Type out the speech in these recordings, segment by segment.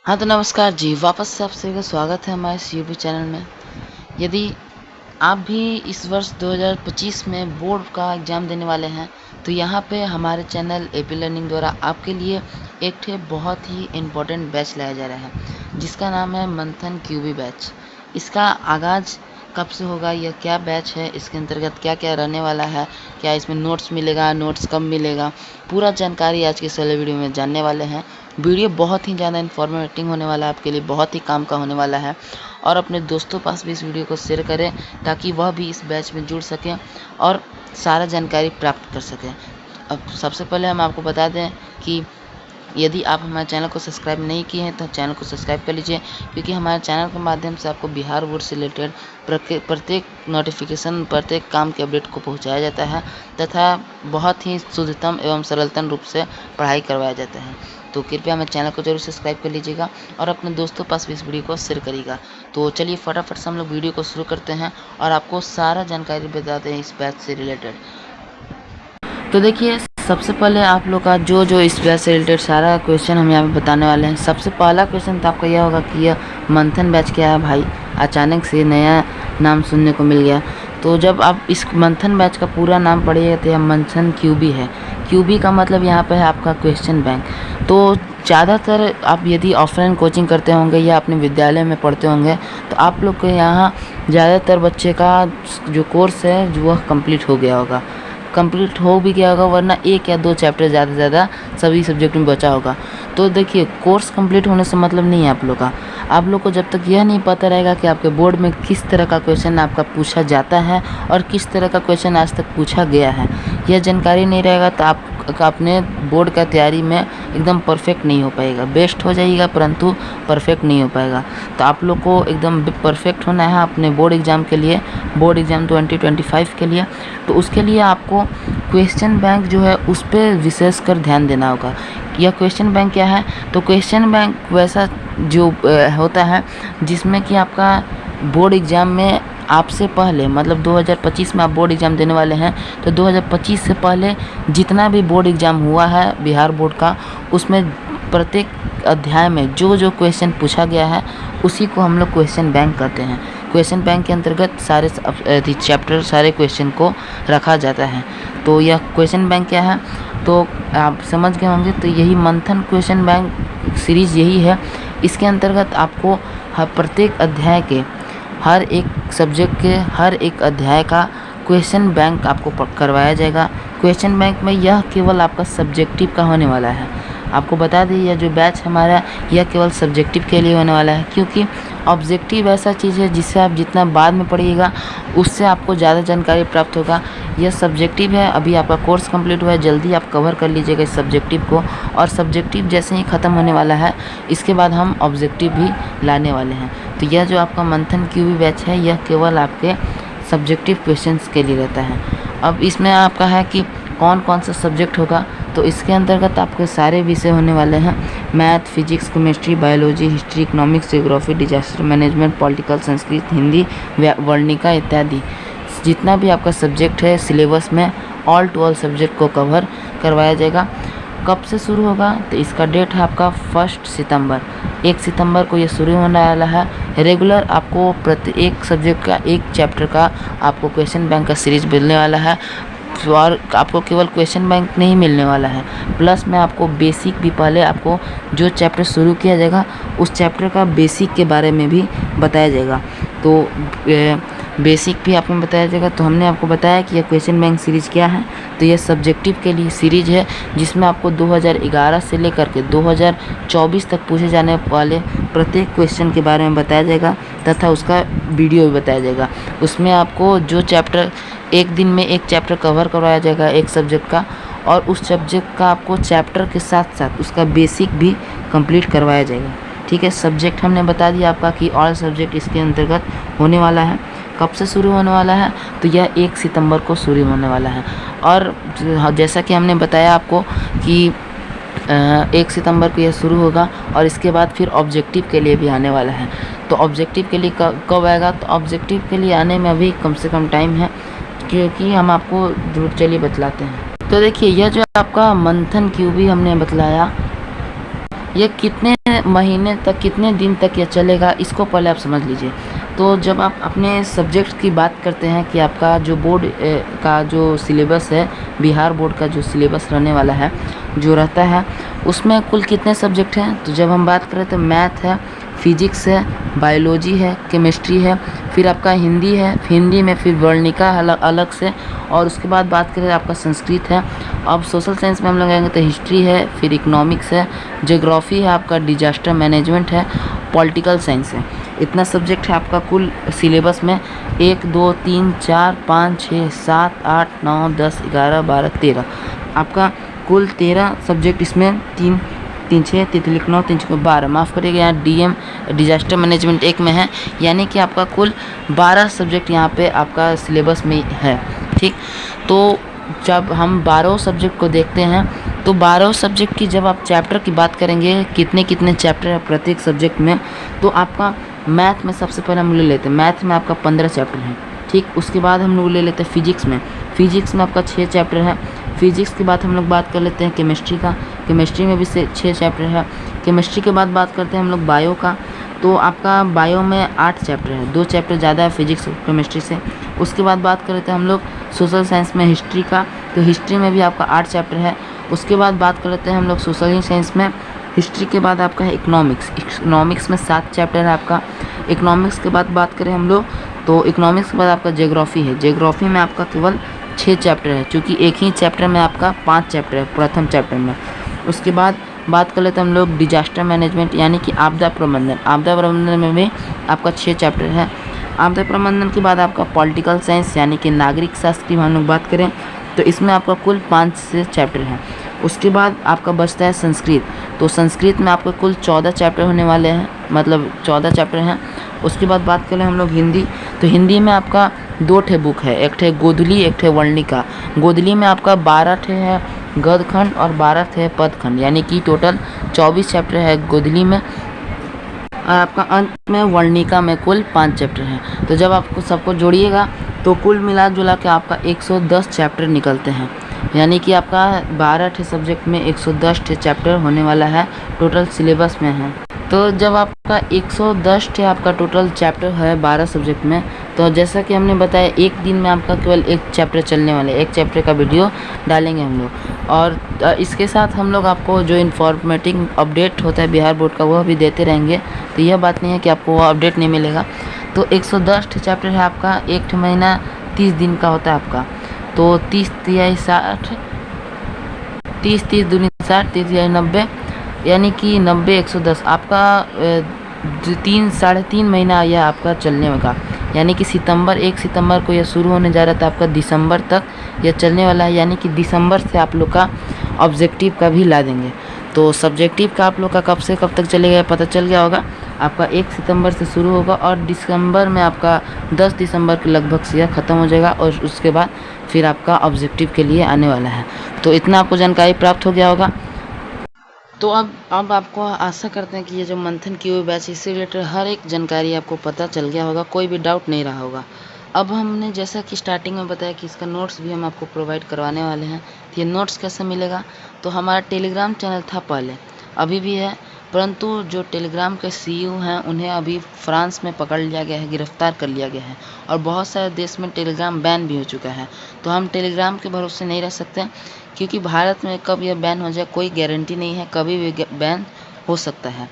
हाँ तो नमस्कार जी, वापस से आप सभी का स्वागत है हमारे इस यूट्यूब चैनल में। यदि आप भी इस वर्ष 2025 में बोर्ड का एग्ज़ाम देने वाले हैं तो यहाँ पे हमारे चैनल एपी लर्निंग द्वारा आपके लिए एक ठे बहुत ही इम्पोर्टेंट बैच लाया जा रहा है जिसका नाम है मंथन क्यूबी बैच। इसका आगाज़ कब से होगा, यह क्या बैच है, इसके अंतर्गत क्या क्या रहने वाला है, क्या इसमें नोट्स मिलेगा, नोट्स कब मिलेगा, पूरा जानकारी आज के इस वाले वीडियो में जानने वाले हैं। वीडियो बहुत ही ज़्यादा इन्फॉर्मेटिव होने वाला है, आपके लिए बहुत ही काम का होने वाला है। और अपने दोस्तों पास भी इस वीडियो को शेयर करें ताकि वह भी इस बैच में जुड़ सकें और सारा जानकारी प्राप्त कर सकें। अब सबसे पहले हम आपको बता दें कि यदि आप हमारे चैनल को सब्सक्राइब नहीं किए हैं तो चैनल को सब्सक्राइब कर लीजिए, क्योंकि हमारे चैनल के माध्यम से आपको बिहार बोर्ड से रिलेटेड प्रत्येक नोटिफिकेशन, प्रत्येक काम के अपडेट को पहुंचाया जाता है तथा बहुत ही शुद्धतम एवं सरलतम रूप से पढ़ाई करवाया जाता है। तो कृपया हमारे चैनल को जरूर सब्सक्राइब कर लीजिएगा और अपने दोस्तों पास भी इस वीडियो को शेयर करिएगा। तो चलिए फटाफट से हम लोग वीडियो को शुरू करते हैं और आपको सारा जानकारी बताते हैं इस बैच से रिलेटेड। तो देखिए, सबसे पहले आप लोग का जो इस बैच से रिलेटेड सारा क्वेश्चन हम यहाँ पे बताने वाले हैं। सबसे पहला क्वेश्चन तो आपका यह होगा कि यह मंथन बैच क्या है भाई, अचानक से नया नाम सुनने को मिल गया। तो जब आप इस मंथन बैच का पूरा नाम पढ़िएगा तो यह मंथन क्यूबी है। क्यूबी का मतलब यहाँ पे है आपका क्वेश्चन बैंक। तो ज़्यादातर आप यदि ऑफलाइन कोचिंग करते होंगे या अपने विद्यालय में पढ़ते होंगे तो आप लोग के यहाँ ज़्यादातर बच्चे का जो कोर्स है जो वह कंप्लीट हो गया होगा, कंप्लीट हो भी गया होगा, वरना 1 या 2 चैप्टर ज़्यादा से ज़्यादा सभी सब्जेक्ट में बचा होगा। तो देखिए, कोर्स कंप्लीट होने से मतलब नहीं है आप लोग का। आप लोग को जब तक यह नहीं पता रहेगा कि आपके बोर्ड में किस तरह का क्वेश्चन आपका पूछा जाता है और किस तरह का क्वेश्चन आज तक पूछा गया है, यह जानकारी नहीं रहेगा तो आप अपने बोर्ड का तैयारी में एकदम परफेक्ट नहीं हो पाएगा। बेस्ट हो जाइएगा परंतु परफेक्ट नहीं हो पाएगा। तो आप लोग को एकदम परफेक्ट होना है अपने बोर्ड एग्ज़ाम के लिए, बोर्ड एग्ज़ाम 2025 के लिए। तो उसके लिए आपको क्वेश्चन बैंक जो है उस पर विशेष कर ध्यान देना होगा। यह क्वेश्चन बैंक क्या है? तो क्वेश्चन बैंक वैसा जो होता है जिसमें कि आपका बोर्ड एग्ज़ाम में आपसे पहले, मतलब 2025 में आप बोर्ड एग्ज़ाम देने वाले हैं तो 2025 से पहले जितना भी बोर्ड एग्ज़ाम हुआ है बिहार बोर्ड का, उसमें प्रत्येक अध्याय में जो क्वेश्चन पूछा गया है उसी को हम लोग क्वेश्चन बैंक कहते हैं। क्वेश्चन बैंक के अंतर्गत सारे चैप्टर, सारे क्वेश्चन को रखा जाता है। तो यह क्वेश्चन बैंक क्या है तो आप समझ गए होंगे। तो यही मंथन क्वेश्चन बैंक सीरीज़ यही है। इसके अंतर्गत आपको प्रत्येक अध्याय के, हर एक सब्जेक्ट के हर एक अध्याय का क्वेश्चन बैंक आपको करवाया जाएगा। क्वेश्चन बैंक में यह केवल आपका सब्जेक्टिव का होने वाला है। आपको बता दें, यह जो बैच हमारा यह केवल सब्जेक्टिव के लिए होने वाला है, क्योंकि ऑब्जेक्टिव ऐसा चीज़ है जिससे आप जितना बाद में पढ़िएगा उससे आपको ज़्यादा जानकारी प्राप्त होगा। यह सब्जेक्टिव है, अभी आपका कोर्स कंप्लीट हुआ है, जल्दी आप कवर कर लीजिएगा इस सब्जेक्टिव को। और सब्जेक्टिव जैसे ही ख़त्म होने वाला है इसके बाद हम ऑब्जेक्टिव भी लाने वाले हैं। तो यह जो आपका मंथन क्यूबी बैच है यह केवल आपके सब्जेक्टिव क्वेश्चंस के लिए रहता है। अब इसमें आपका है कि कौन कौन सा सब्जेक्ट होगा। तो इसके अंतर्गत आपके सारे विषय होने वाले हैं, math, physics, chemistry, biology, history, economics, geography, disaster management, political, Sanskrit, Hindi, Varnika इत्यादि। जितना भी आपका सब्जेक्ट है सिलेबस में ऑल टू ऑल सब्जेक्ट को कवर करवाया जाएगा। कब से शुरू होगा? तो इसका डेट है आपका 1 सितंबर। 1 सितंबर को ये शुरू होने वाला है। रेगुलर आपको प्रत्येक सब्जेक्ट का एक चैप्टर का आपको क्वेश्चन बैंक का सीरीज़ मिलने वाला है। और आपको केवल क्वेश्चन बैंक नहीं मिलने वाला है, प्लस में आपको बेसिक भी, पहले आपको जो चैप्टर शुरू किया जाएगा उस चैप्टर का बेसिक के बारे में भी बताया जाएगा। तो बेसिक भी आपको बताया जाएगा। तो हमने आपको बताया कि यह क्वेश्चन बैंक सीरीज़ क्या है। तो यह सब्जेक्टिव के लिए सीरीज़ है जिसमें आपको 2011 से लेकर के 2024 तक पूछे जाने वाले प्रत्येक क्वेश्चन के बारे में बताया जाएगा तथा उसका वीडियो भी बताया जाएगा। उसमें आपको जो चैप्टर, एक दिन में एक चैप्टर कवर करवाया जाएगा एक सब्जेक्ट का, और उस सब्जेक्ट का आपको चैप्टर के साथ साथ उसका बेसिक भी कंप्लीट करवाया जाएगा। ठीक है, सब्जेक्ट हमने बता दिया आपका कि ऑल सब्जेक्ट इसके अंतर्गत होने वाला है। कब से शुरू होने वाला है? तो यह 1 सितंबर को शुरू होने वाला है। और जैसा कि हमने बताया आपको कि 1 सितंबर को यह शुरू होगा और इसके बाद फिर ऑब्जेक्टिव के लिए भी आने वाला है। तो ऑब्जेक्टिव के लिए कब आएगा? तो ऑब्जेक्टिव के लिए आने में अभी कम से कम टाइम है, क्योंकि हम आपको चलिए बतलाते हैं। तो देखिए, यह जो आपका मंथन क्यूबी हमने बतलाया, ये कितने महीने तक, कितने दिन तक ये चलेगा, इसको पहले आप समझ लीजिए। तो जब आप अपने सब्जेक्ट की बात करते हैं कि आपका जो बोर्ड का जो सिलेबस है, बिहार बोर्ड का जो सिलेबस रहने वाला है, जो रहता है, उसमें कुल कितने सब्जेक्ट हैं। तो जब हम बात करें तो मैथ है, फिजिक्स है, बायोलॉजी है, केमिस्ट्री है, फिर आपका हिंदी है, हिंदी में फिर वर्णिका अलग से, और उसके बाद बात करें आपका संस्कृत है। अब सोशल साइंस में हम लोग आएंगे तो हिस्ट्री है, फिर इकोनॉमिक्स है, ज्योग्राफी है, आपका डिजास्टर मैनेजमेंट है, पॉलिटिकल साइंस है। इतना सब्जेक्ट है आपका कुल सिलेबस में। 1 2 3 4 5 6 7 8 9 10 11 12 13, आपका कुल 13 सब्जेक्ट इसमें। 3 3 6 3 9 3 12, माफ़ करिएगा, यहाँ डीएम डिजास्टर मैनेजमेंट एक में है, यानी कि आपका कुल 12 सब्जेक्ट यहाँ पे आपका सिलेबस में है। ठीक, तो जब हम 12 सब्जेक्ट को देखते हैं तो 12 सब्जेक्ट की जब आप चैप्टर की बात करेंगे, कितने कितने चैप्टर है प्रत्येक सब्जेक्ट में, तो आपका मैथ में सबसे पहले हम ले लेते हैं, मैथ में आपका 15 चैप्टर हैं। ठीक, उसके बाद हम लोग ले लेते हैं फिजिक्स में आपका 6 चैप्टर है। फिजिक्स के बाद हम लोग बात कर लेते हैं केमिस्ट्री का, केमिस्ट्री में भी 6 चैप्टर है। केमिस्ट्री के बाद बात करते हैं हम लोग बायो का, तो आपका बायो में 8 चैप्टर है, 2 चैप्टर ज़्यादा है फिजिक्स और केमिस्ट्री से। उसके बाद बात कर लेते हैं हम लोग सोशल साइंस में हिस्ट्री का, तो हिस्ट्री में भी आपका 8 चैप्टर है। उसके बाद बात कर लेते हैं हम लोग सोशल साइंस में, हिस्ट्री के बाद आपका है इकोनॉमिक्स में 7 चैप्टर है आपका। इकोनॉमिक्स के बाद बात करें हम लोग तो इकोनॉमिक्स के बाद आपका ज्योग्राफी है, ज्योग्राफी में आपका केवल 6 चैप्टर है, क्योंकि एक ही चैप्टर में आपका 5 चैप्टर है प्रथम चैप्टर में। उसके बाद बात कर लेते हैं हम लोग डिजास्टर मैनेजमेंट, यानी कि आपदा प्रबंधन में भी आपका 6 चैप्टर है। आपदा प्रबंधन के बाद आपका पॉलिटिकल साइंस, यानी कि नागरिक शास्त्र की हम लोग बात करें तो इसमें आपका कुल 5 से चैप्टर हैं। उसके बाद आपका बचता है संस्कृत, तो संस्कृत में आपका कुल 14 चैप्टर होने वाले हैं, मतलब 14 चैप्टर हैं। उसके बाद बात करें हम लोग हिंदी, तो हिंदी में आपका 2 ठे बुक है, एक ठे गोधली, एक ठे वर्णिका। गोधली में आपका 12 ठे है गद्यखंड और 12 थे पदखंड, यानी कि टोटल 24 चैप्टर है गोधली में, और आपका अंत में वर्णिका में कुल 5 चैप्टर हैं। तो जब आपको सबको जोड़िएगा तो कुल मिला जुला के आपका 110 चैप्टर निकलते हैं, यानी कि आपका 12 ठे सब्जेक्ट में 110 ठे चैप्टर होने वाला है, टोटल सिलेबस में है। तो जब आपका 110 ठे आपका टोटल चैप्टर है 12 सब्जेक्ट में, तो जैसा कि हमने बताया एक दिन में आपका केवल एक चैप्टर चलने वाले, एक चैप्टर का वीडियो डालेंगे हम लोग, और इसके साथ हम लोग आपको जो इन्फॉर्मेटिव अपडेट होता है बिहार बोर्ड का वह भी देते रहेंगे। तो यह बात नहीं है कि आपको वह अपडेट नहीं मिलेगा। तो 110 ठे चैप्टर है आपका, एक महीना 30 दिन का होता है आपका, तो 30 तिहाई 60, 30 30 दूनी 60, 30 तिहाई 90, यानी कि 90 110 आपका 3-3.5 महीना यह आपका चलने का, यानी कि 1 सितंबर को यह शुरू होने जा रहा था, आपका दिसंबर तक यह चलने वाला है, यानी कि दिसंबर से आप लोग का ऑब्जेक्टिव का भी ला देंगे। तो सब्जेक्टिव का आप लोग का कब से कब तक चलेगा पता चल गया होगा। आपका 1 सितंबर से शुरू होगा और दिसंबर में आपका 10 दिसंबर के लगभग से यह ख़त्म हो जाएगा, और उसके बाद फिर आपका ऑब्जेक्टिव के लिए आने वाला है। तो इतना आपको जानकारी प्राप्त हो गया होगा। तो अब आपको आशा करते हैं कि ये जो मंथन की हुई बैच, इससे रिलेटेड हर एक जानकारी आपको पता चल गया होगा, कोई भी डाउट नहीं रहा होगा। अब हमने जैसा कि स्टार्टिंग में बताया कि इसका नोट्स भी हम आपको प्रोवाइड करवाने वाले हैं। तो ये नोट्स कैसे मिलेगा, तो हमारा टेलीग्राम चैनल था पहले, अभी भी है, परंतु जो टेलीग्राम के सीईओ हैं उन्हें अभी फ्रांस में पकड़ लिया गया है, गिरफ्तार कर लिया गया है, और बहुत सारे देश में टेलीग्राम बैन भी हो चुका है। तो हम टेलीग्राम के भरोसे नहीं रह सकते, क्योंकि भारत में कब यह बैन हो जाए कोई गारंटी नहीं है, कभी भी बैन हो सकता है।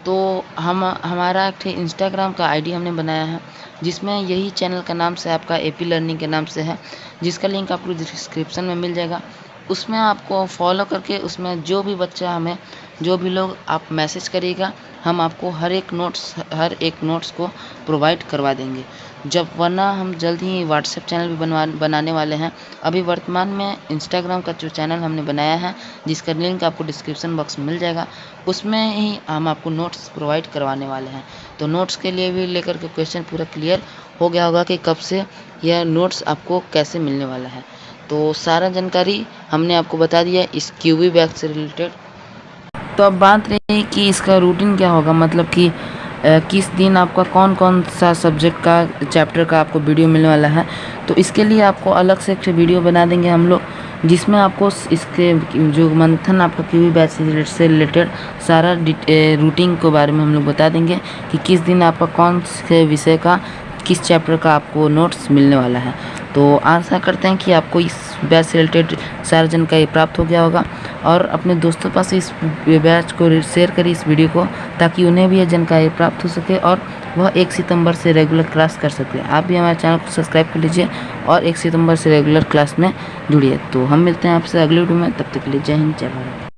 तो हमारा एक इंस्टाग्राम का आईडी हमने बनाया है, जिसमें यही चैनल का नाम से आपका एपी लर्निंग के नाम से है, जिसका लिंक आपको डिस्क्रिप्शन में मिल जाएगा। उसमें आपको फॉलो करके उसमें जो भी बच्चा हमें, जो भी लोग आप मैसेज करिएगा, हम आपको हर एक नोट्स को प्रोवाइड करवा देंगे। जब वरना हम जल्द ही व्हाट्सएप चैनल भी बनाने वाले हैं। अभी वर्तमान में इंस्टाग्राम का जो चैनल हमने बनाया है, जिसका लिंक आपको डिस्क्रिप्शन बॉक्स में मिल जाएगा, उसमें ही हम आपको नोट्स प्रोवाइड करवाने वाले हैं। तो नोट्स के लिए भी लेकर के क्वेश्चन पूरा क्लियर हो गया होगा कि कब से यह नोट्स आपको कैसे मिलने वाला है। तो सारा जानकारी हमने आपको बता दिया इस क्यूबी बैच से रिलेटेड। तो अब बात रही कि इसका रूटीन क्या होगा, मतलब कि किस दिन आपका कौन कौन सा सब्जेक्ट का चैप्टर का आपको वीडियो मिलने वाला है। तो इसके लिए आपको अलग से एक वीडियो बना देंगे हम लोग, जिसमें आपको इसके जो मंथन आपका क्यूबी बैच से रिलेटेड सारा रूटीन के बारे में हम लोग बता देंगे कि किस दिन आपका कौन से विषय का किस चैप्टर का आपको नोट्स मिलने वाला है। तो आशा करते हैं कि आपको इस बैच से रिलेटेड सारा जानकारी प्राप्त हो गया होगा और अपने दोस्तों पास इस बैच को शेयर करिए इस वीडियो को, ताकि उन्हें भी यह जानकारी प्राप्त हो सके और वह 1 सितंबर से रेगुलर क्लास कर सके। आप भी हमारे चैनल को सब्सक्राइब कर लीजिए और 1 सितंबर से रेगुलर क्लास में जुड़िए। तो हम मिलते हैं आपसे अगले वीडियो में, तब तक के लिए जय हिंद जय भारत।